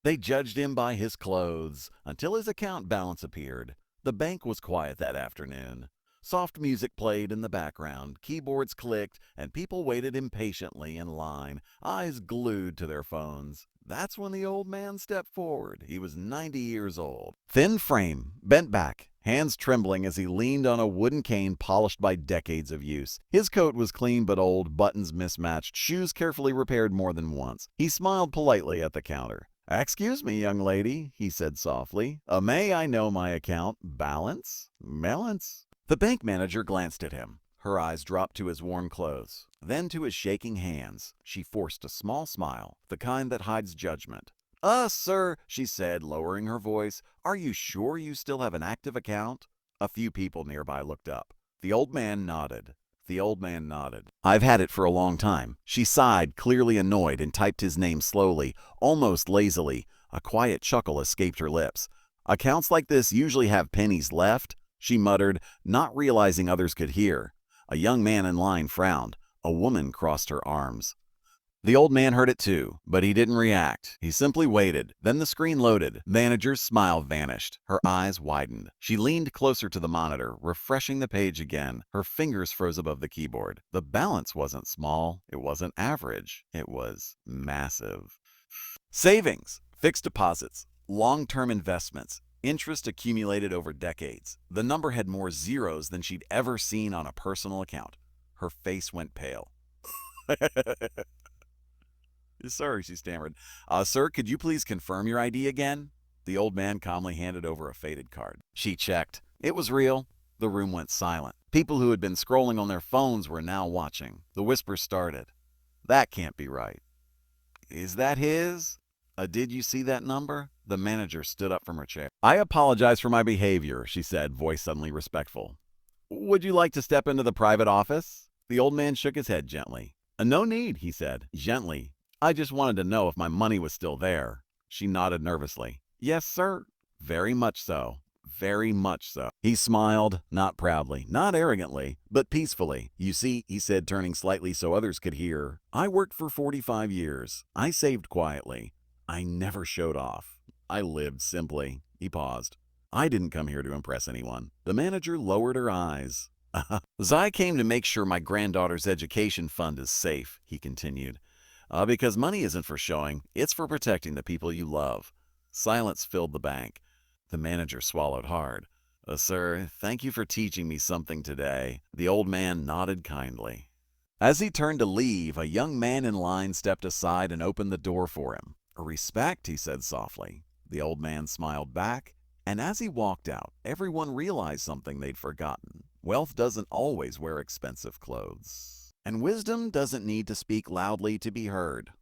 They judged him by his clothes until his account balance appeared. The bank was quiet that afternoon. Soft music played in the background, keyboards clicked, and people waited impatiently in line, eyes glued to their phones. That's when the old man stepped forward. He was 90 years old. Thin frame, bent back, hands trembling as he leaned on a wooden cane polished by decades of use. His coat was clean but old, buttons mismatched, shoes carefully repaired more than once. He smiled politely at the counter. "Excuse me, young lady," he said softly. "May I know my account balance?" "Balance?" The bank manager glanced at him. Her eyes dropped to his worn clothes, then to his shaking hands. She forced a small smile, the kind that hides judgment. Sir," she said, lowering her voice, "are you sure you still have an active account?" A few people nearby looked up. The old man nodded. "I've had it for a long time." She sighed, clearly annoyed, and typed his name slowly, almost lazily. A quiet chuckle escaped her lips. "Accounts like this usually have pennies left," she muttered, not realizing others could hear. A young man in line frowned. A woman crossed her arms. The old man heard it too, but he didn't react. He simply waited. Then the screen loaded. Manager's smile vanished. Her eyes widened. She leaned closer to the monitor, refreshing the page again. Her fingers froze above the keyboard. The balance wasn't small. It wasn't average. It was massive. Savings, fixed deposits, long-term investments, interest accumulated over decades. The number had more zeros than she'd ever seen on a personal account. Her face went pale. "Sir," she stammered. "Sir, could you please confirm your ID again?" The old man calmly handed over a faded card. She checked. It was real. The room went silent. People who had been scrolling on their phones were now watching. The whispers started. "That can't be right." "Is that his? Did you see that number?" The manager stood up from her chair. "I apologize for my behavior," she said, voice suddenly respectful. "Would you like to step into the private office?" The old man shook his head gently. "No need," he said, gently. "I just wanted to know if my money was still there." She nodded nervously. "Yes, sir." "Very much so. Very much so." He smiled, not proudly, not arrogantly, but peacefully. "You see," he said, turning slightly so others could hear, "I worked for 45 years. I saved quietly. I never showed off. I lived simply." He paused. "I didn't come here to impress anyone." The manager lowered her eyes. "I came to make sure my granddaughter's education fund is safe," he continued. Because money isn't for showing, it's for protecting the people you love." Silence filled the bank. The manager swallowed hard. "Sir, thank you for teaching me something today." The old man nodded kindly. As he turned to leave, a young man in line stepped aside and opened the door for him. "Respect," he said softly. The old man smiled back, and as he walked out, everyone realized something they'd forgotten. Wealth doesn't always wear expensive clothes. And wisdom doesn't need to speak loudly to be heard.